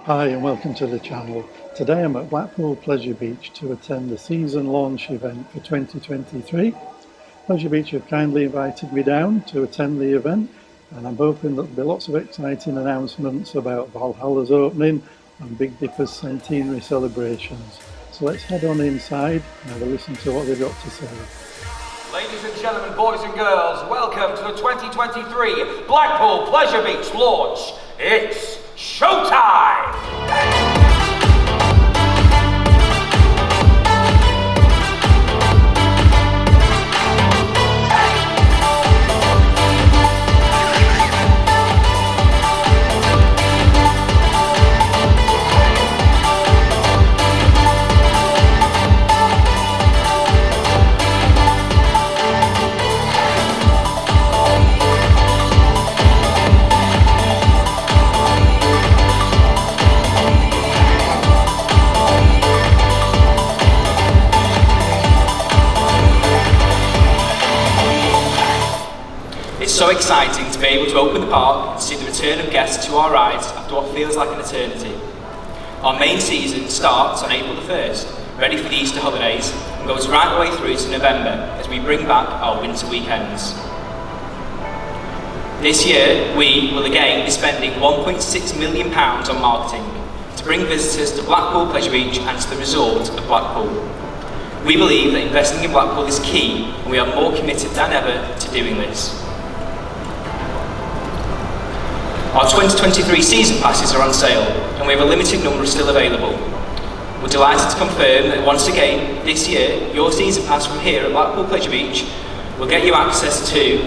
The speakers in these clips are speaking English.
Hi and welcome to the channel. Today I'm at Blackpool Pleasure Beach to attend the season launch event for 2023. Pleasure Beach have kindly invited me down to attend the event, and I'm hoping that there'll be lots of exciting announcements about Valhalla's opening and Big Dipper's centenary celebrations. So let's head on inside and have a listen to what they've got to say. Ladies and gentlemen, boys and girls, welcome to the 2023 Blackpool Pleasure Beach launch. It's showtime! It's so exciting to be able to open the park and see the return of guests to our rides after what feels like an eternity. Our main season starts on April the 1st, ready for the Easter holidays, and goes right the way through to November as we bring back our winter weekends. This year, we will again be spending £1.6 million on marketing to bring visitors to Blackpool Pleasure Beach and to the resort of Blackpool. We believe that investing in Blackpool is key, and we are more committed than ever to doing this. Our 2023 season passes are on sale, and we have a limited number still available. We're delighted to confirm that once again, this year, your season pass from here at Blackpool Pleasure Beach will get you access to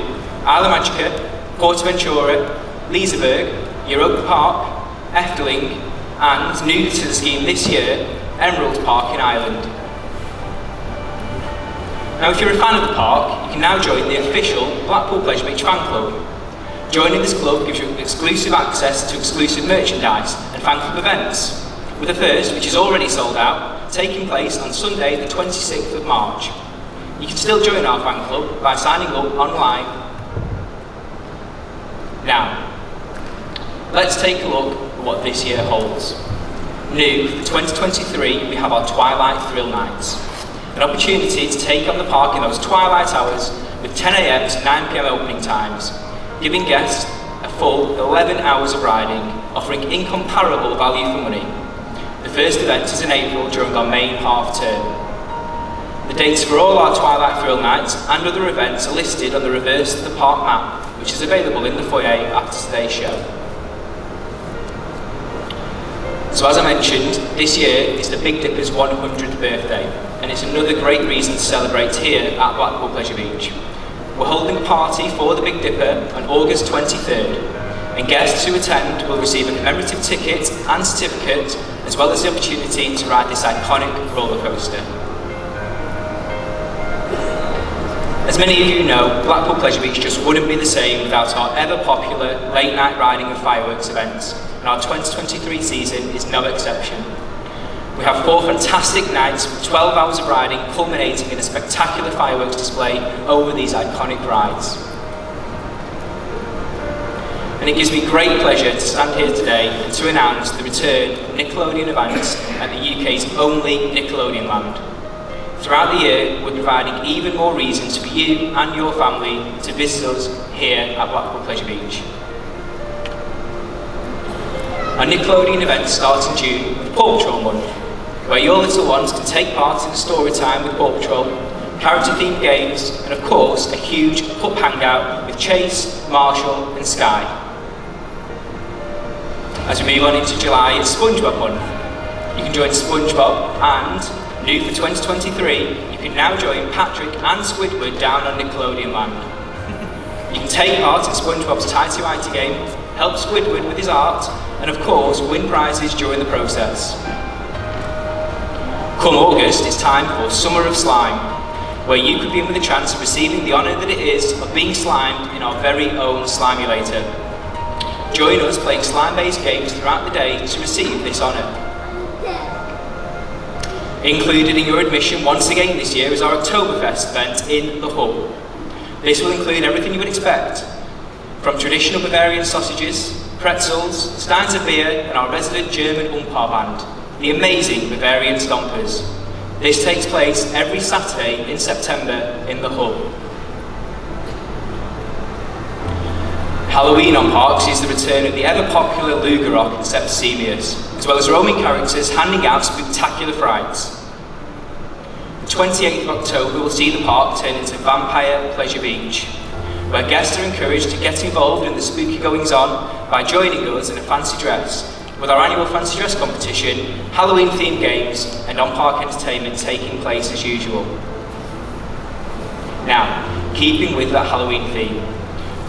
Isla Magica, Portaventura, Liseberg, Europa Park, Efteling, and new to the scheme this year, Emerald Park in Ireland. Now, if you're a fan of the park, you can now join the official Blackpool Pleasure Beach fan club. Joining this club gives you exclusive access to exclusive merchandise and fan club events, with the first, which is already sold out, taking place on Sunday the 26th of March. You can still join our fan club by signing up online. Now, let's take a look at what this year holds. New for 2023, we have our Twilight Thrill Nights, an opportunity to take on the park in those twilight hours with 10 AM to 9 PM opening times, giving guests a full 11 hours of riding, offering incomparable value for money. The first event is in April during our main half term. The dates for all our Twilight Thrill Nights and other events are listed on the reverse of the park map, which is available in the foyer after today's show. So as I mentioned, this year is the Big Dipper's 100th birthday, and it's another great reason to celebrate here at Blackpool Pleasure Beach. We're holding a party for the Big Dipper on August 23rd, and guests who attend will receive a commemorative ticket and certificate, as well as the opportunity to ride this iconic roller coaster. As many of you know, Blackpool Pleasure Beach just wouldn't be the same without our ever popular late night riding and fireworks events, and our 2023 season is no exception. We have 4 fantastic nights with 12 hours of riding, culminating in a spectacular fireworks display over these iconic rides. And it gives me great pleasure to stand here today and to announce the return of Nickelodeon events at the UK's only Nickelodeon land. Throughout the year, we're providing even more reasons for you and your family to visit us here at Blackpool Pleasure Beach. Our Nickelodeon event starts in June with Paw Patrol Month, where your little ones can take part in story time with Paw Patrol, character-themed games, and of course, a huge pup hangout with Chase, Marshall, and Sky. As we move on into July, it's SpongeBob Month. You can join SpongeBob, and, new for 2023, you can now join Patrick and Squidward down on Nickelodeon Land. You can take part in SpongeBob's Tighty Whitey game, help Squidward with his art, and of course, win prizes during the process. Come August, it's time for Summer of Slime, where you could be in with a chance of receiving the honour that it is of being slimed in our very own Slimulator. Join us playing slime-based games throughout the day to receive this honour. Included in your admission once again this year is our Oktoberfest event in the Hub. This will include everything you would expect, from traditional Bavarian sausages pretzels, steins of beer, and our resident German umpire band, the amazing Bavarian Stompers. This takes place every Saturday in September in the Hub. Halloween on Parks is the return of the ever-popular Lugerrock and Septimius, as well as roaming characters handing out spectacular frights. The 28th of October will see the park turn into Vampire Pleasure Beach, where guests are encouraged to get involved in the spooky goings-on by joining us in a fancy dress, with our annual fancy dress competition, Halloween-themed games, and on-park entertainment taking place as usual. Now, keeping with that Halloween theme,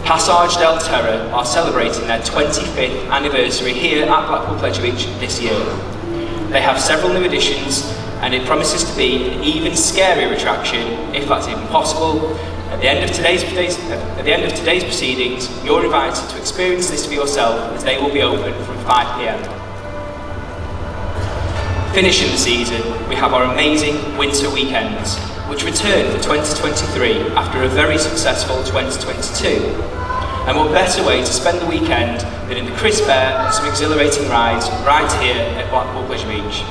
Passage del Terror are celebrating their 25th anniversary here at Blackpool Pleasure Beach this year. They have several new additions, and it promises to be an even scarier attraction, if that's even possible. At the end of today's proceedings, you're invited to experience this for yourself, as they will be open from 5 p.m. Finishing the season, we have our amazing winter weekends, which return for 2023 after a very successful 2022. And what better way to spend the weekend than in the crisp air and some exhilarating rides right here at Blackpool Pleasure Beach.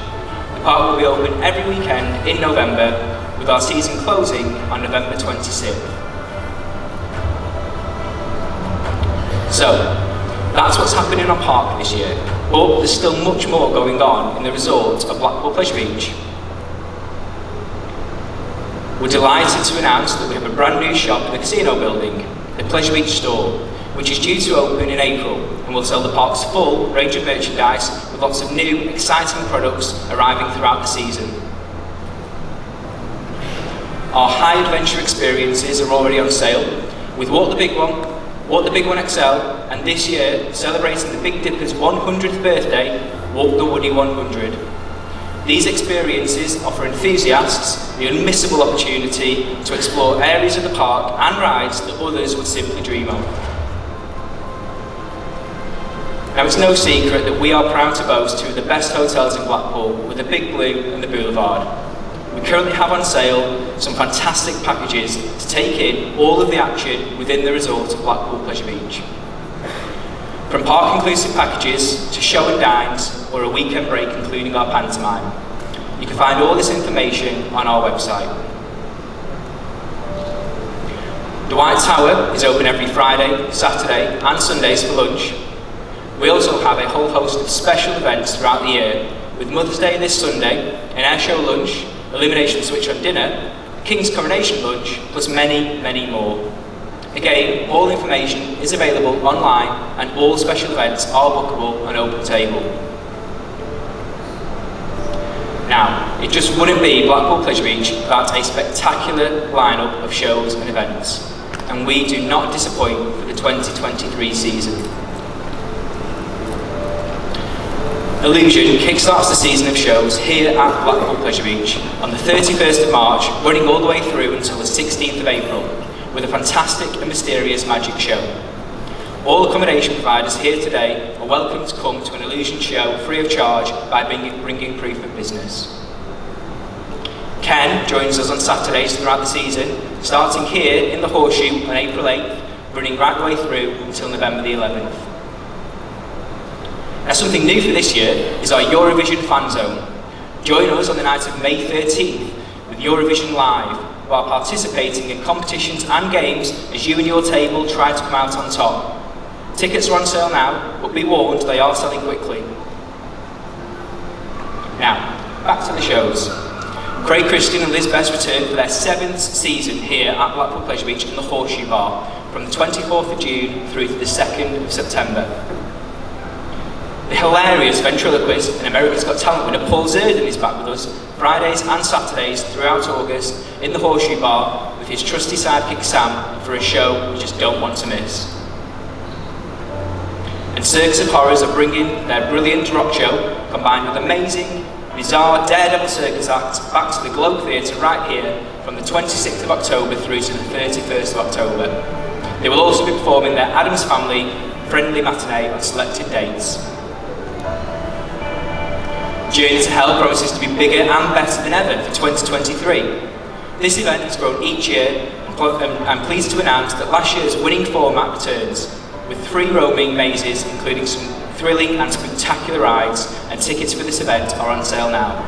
The park will be open every weekend in November, with our season closing on November 26th. So, that's what's happening on park this year, but there's still much more going on in the resort of Blackpool Pleasure Beach. We're delighted to announce that we have a brand new shop in the casino building, the Pleasure Beach store, which is due to open in April and will sell the park's full range of merchandise with lots of new, exciting products arriving throughout the season. Our high adventure experiences are already on sale, with Walk the Big One XL, and this year, celebrating the Big Dipper's 100th birthday, Walk the Woody 100. These experiences offer enthusiasts the unmissable opportunity to explore areas of the park and rides that others would simply dream of. Now, it's no secret that we are proud to boast two of the best hotels in Blackpool, with the Big Blue and the Boulevard. We currently have on sale some fantastic packages to take in all of the action within the resort of Blackpool Pleasure Beach. From park-inclusive packages to show and dines, or a weekend break including our pantomime. You can find all this information on our website. The White Tower is open every Friday, Saturday and Sundays for lunch. We also have a whole host of special events throughout the year, with Mother's Day this Sunday, an air show lunch, Illumination Switch on dinner, King's Coronation lunch, plus many, many more. Again, all information is available online and all special events are bookable on Open Table. Now, it just wouldn't be Blackpool Pleasure Beach without a spectacular lineup of shows and events, and we do not disappoint for the 2023 season. Illusion kickstarts the season of shows here at Blackpool Pleasure Beach on the 31st of March, running all the way through until the 16th of April, with a fantastic and mysterious magic show. All accommodation providers here today are welcome to come to an Illusion show free of charge by bringing proof of business. Ken joins us on Saturdays throughout the season, starting here in the Horseshoe on April 8th, running right the way through until November the 11th. Now, something new for this year is our Eurovision Fan Zone. Join us on the night of May 13th with Eurovision Live, while participating in competitions and games as you and your table try to come out on top. Tickets are on sale now, but be warned, they are selling quickly. Now, back to the shows. Craig Christian and Liz Best return for their 7th season here at Blackpool Pleasure Beach in the Horseshoe Bar, from the 24th of June through to the 2nd of September. The hilarious ventriloquist and America's Got Talent winner Paul Zerden is back with us Fridays and Saturdays throughout August in the Horseshoe Bar with his trusty sidekick Sam for a show you just don't want to miss. And Circus of Horrors are bringing their brilliant rock show combined with amazing, bizarre daredevil circus acts back to the Globe Theatre right here from the 26th of October through to the 31st of October. They will also be performing their Addams Family friendly matinee on selected dates. Journey to Hell promises to be bigger and better than ever for 2023. This event has grown each year, and I'm pleased to announce that last year's winning format returns. with free roaming mazes, including some thrilling and spectacular rides, and tickets for this event are on sale now.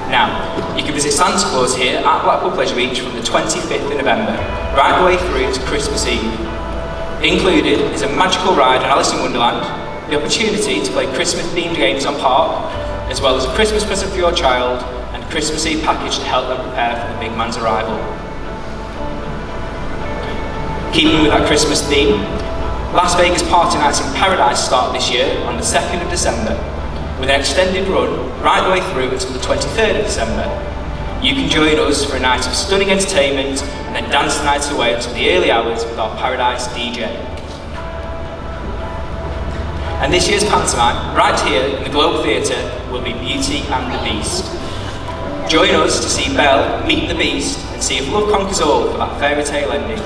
Now, you can visit Santa Claus here at Blackpool Pleasure Beach from the 25th of November, right the way through to Christmas Eve. Included is a magical ride on Alice in Wonderland, the opportunity to play Christmas-themed games on park, as well as a Christmas present for your child, and a Christmas Eve package to help them prepare for the big man's arrival. Keeping with that Christmas theme, Las Vegas Party Nights in Paradise start this year on the 2nd of December, with an extended run right the way through until the 23rd of December. You can join us for a night of stunning entertainment and then dance the night away until the early hours with our Paradise DJ. And this year's pantomime, right here in the Globe Theatre, will be Beauty and the Beast. Join us to see Belle meet the Beast and see if love conquers all for that fairy tale ending.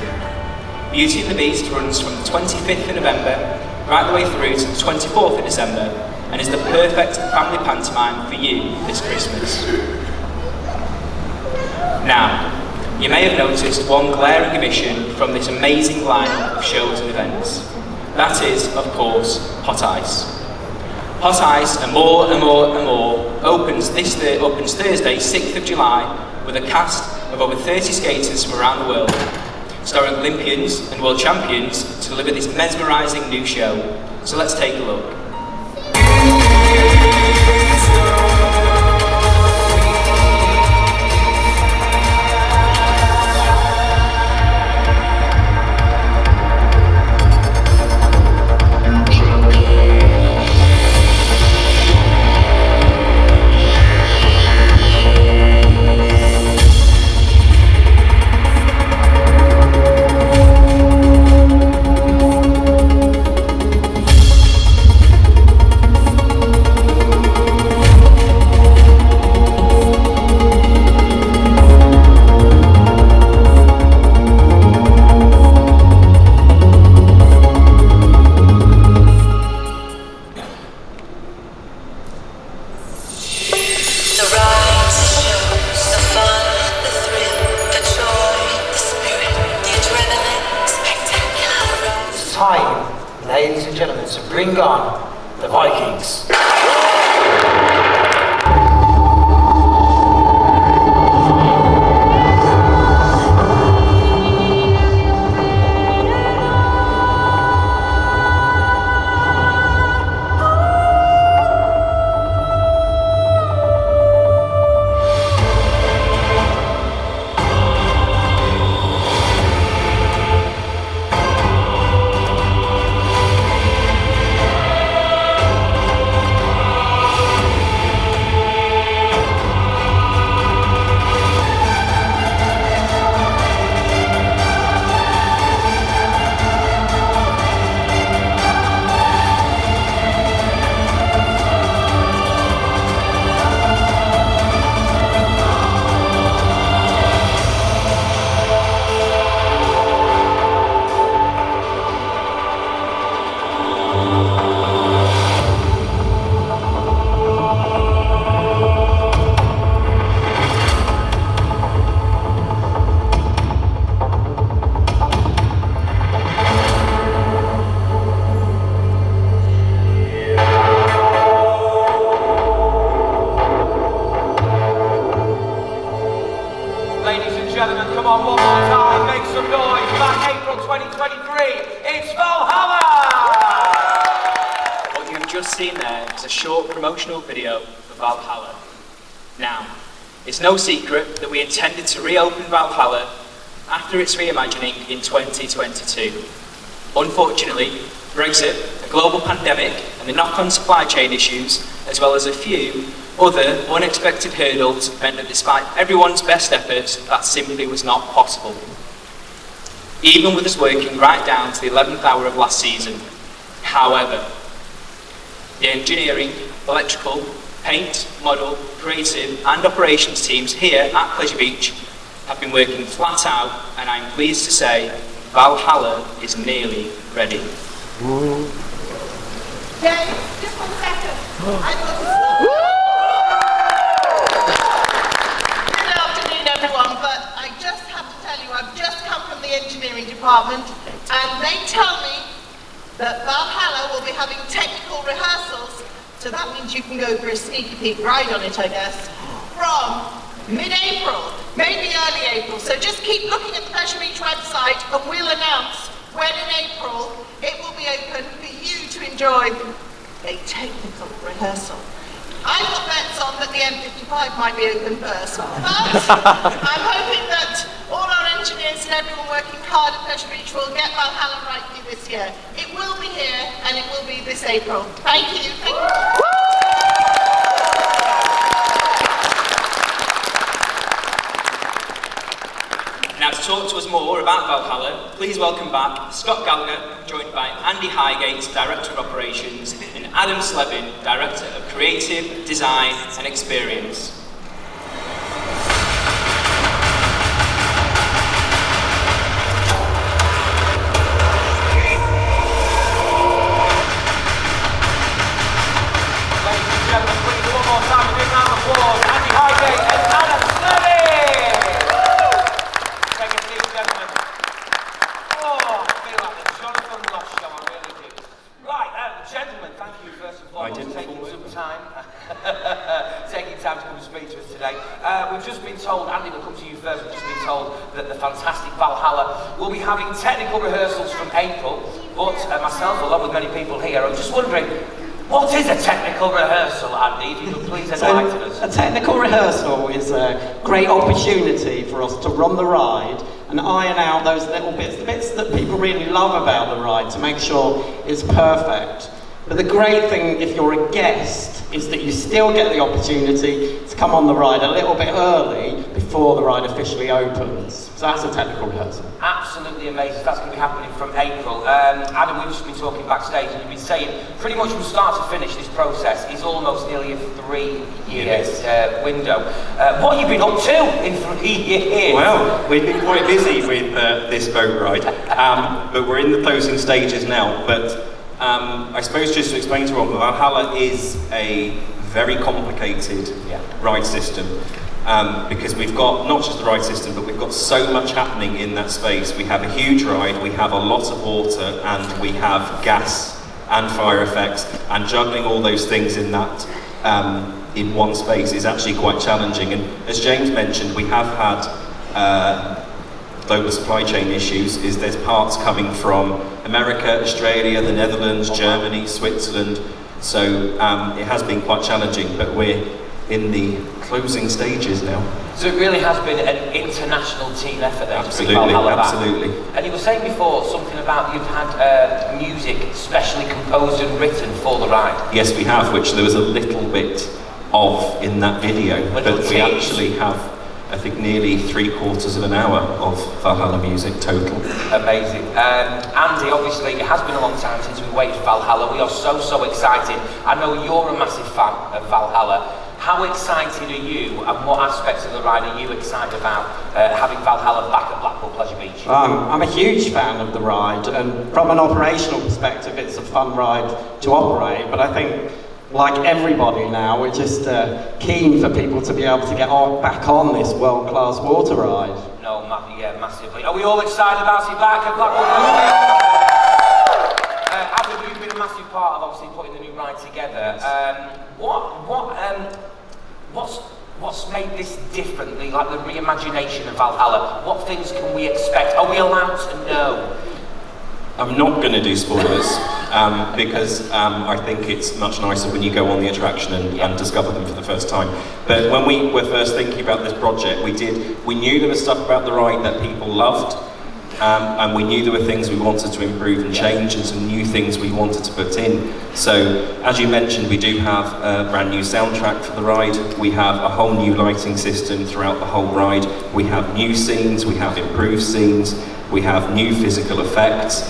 Beauty and the Beast runs from the 25th of November right the way through to the 24th of December and is the perfect family pantomime for you this Christmas. Now, you may have noticed one glaring omission from this amazing lineup of shows and events. That is, of course, Hot Ice. Hot Ice and more and more and more opens Thursday, 6th of July, with a cast of over 30 skaters from around the world, starring Olympians and world champions to deliver this mesmerising new show. So let's take a look. Ladies and gentlemen, so bring on the Vikings. Ladies and gentlemen, come on one more time, make some noise. Back April 2023, it's Valhalla! What you've just seen there is a short promotional video for Valhalla. Now, it's no secret that we intended to reopen Valhalla after its reimagining in 2022. Unfortunately, Brexit, a global pandemic, and the knock-on supply chain issues, as well as a few other unexpected hurdles, meant that despite everyone's best efforts, that simply was not possible. Even with us working right down to the 11th hour of last season. However, the engineering, electrical, paint, model, creative and operations teams here at Pleasure Beach have been working flat out, and I'm pleased to say Valhalla is nearly ready. James, just 1 second. Good afternoon, everyone, but I just have to tell you, I've just come from the engineering department, they tell me that Valhalla will be having technical rehearsals, so that means you can go for a sneaky peek ride on it, I guess, from mid-April, maybe early April. So just keep looking at the Pleasure Beach website and we'll announce when in April it will be open for you to enjoy a technical rehearsal. I've got bets on that the M55 might be open first, but I'm hoping that all our engineers and everyone working hard at Pleasure Beach will get Valhalla right for you this year. It will be here and it will be this April. Thank you. Thank you. Now to talk to us more about Valhalla, please welcome back Scott Gallagher, joined by Andy Highgate, Director of Operations, and Adam Slevin, Director of Creative, Design and Experience. Ladies and gentlemen, please one more time, a big round of applause. Andy Highgate and Adam Slevin. Take a seat, gentlemen. Oh, I feel like the Jonathan Ross show, I really do. Right, gentlemen, thank you first and foremost for taking some time. Taking time to come and speak to us today. We've just been told, Andy, we'll come to you first, we've just been told that the fantastic Valhalla will be having technical rehearsals from April, but myself, along with many people here, I'm just wondering, what is a technical rehearsal, Andy? If you could please enlighten us. A technical rehearsal is a great opportunity for us to run the ride and iron out those little bits, the bits that people really love about the ride, to make sure it's perfect. But the great thing, if you're a guest, is that you still get the opportunity to come on the ride a little bit early before the ride officially opens. So that's a technical rehearsal. Absolutely amazing. That's going to be happening from April. Adam, we've just been talking backstage and you've been saying pretty much from start to finish this process is almost nearly a 3-year window. What have you been up to in 3 years? Well, we've been quite busy with this boat ride, but we're in the closing stages now. But I suppose just to explain to everyone, Valhalla is a very complicated ride system. Because we've got not just the ride system, but we've got so much happening in that space. We have a huge ride, we have a lot of water, and we have gas and fire effects, and juggling all those things in that in one space is actually quite challenging. And as James mentioned, we have had global supply chain issues. There's parts coming from America, Australia, the Netherlands, Germany, Switzerland. So it has been quite challenging, but we're in the closing stages now. So it really has been an international team effort then. Absolutely, to bring Valhalla back. absolutely. And you were saying before something about you've had music specially composed and written for the ride. Yes, we have, which there was a little bit of in that video, but we actually have, I think, nearly 3/4 of an hour of Valhalla music total. Amazing. Andy, obviously, it has been a long time since we waited for Valhalla. We are so excited. I know you're a massive fan of Valhalla. How excited are you, and what aspects of the ride are you excited about having Valhalla back at Blackpool Pleasure Beach? I'm a huge fan of the ride, and from an operational perspective, it's a fun ride to operate. But I think, like everybody now, we're just keen for people to be able to get back on this world-class water ride. No, massively. Are we all excited about it back at Blackpool Pleasure Beach? Adam, you've been a massive part of obviously putting the new ride together. What's made this differently, like the reimagination of Valhalla? What things can we expect? Are we allowed to know? I'm not going to do spoilers because I think it's much nicer when you go on the attraction and discover them for the first time. But when we were first thinking about this project, we knew there was stuff about the ride that people loved, and we knew there were things we wanted to improve and change, and some new things we wanted to put in. So, as you mentioned, we do have a brand new soundtrack for the ride. We have a whole new lighting system throughout the whole ride. We have new scenes, we have improved scenes, we have new physical effects.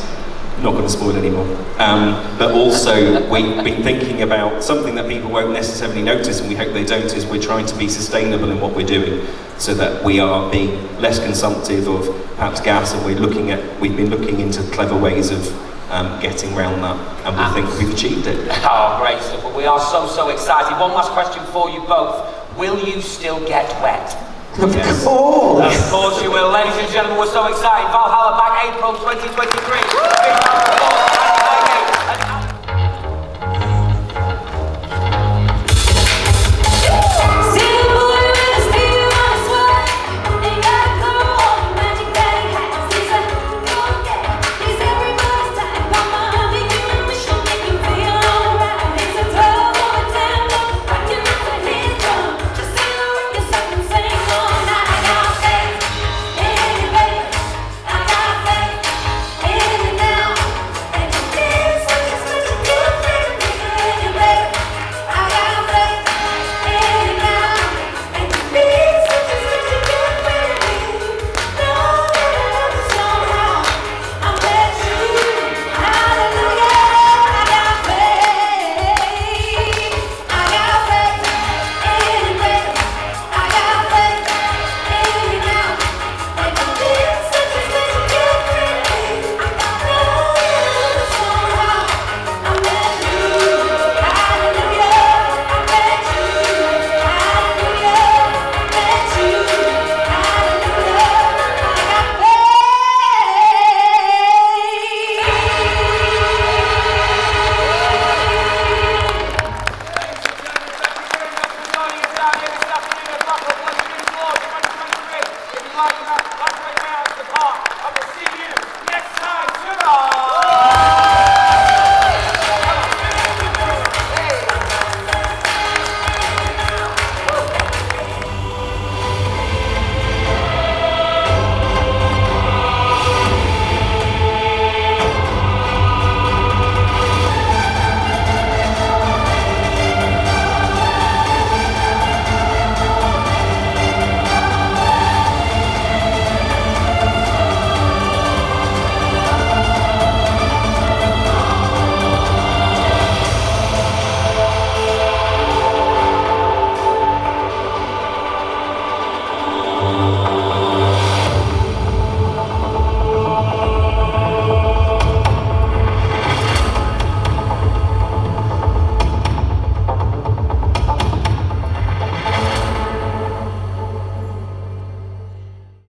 Not going to spoil anymore. But also, we've been thinking about something that people won't necessarily notice, and we hope they don't, is we're trying to be sustainable in what we're doing, so that we are being less consumptive of perhaps gas, and we've been looking into clever ways of getting around that, and we think we've achieved it. Oh, great stuff. Well, we are so excited. One last question for you both. Will you still get wet? Of course. Of course you will. Ladies and gentlemen, we're so excited. Valhalla back April 2023.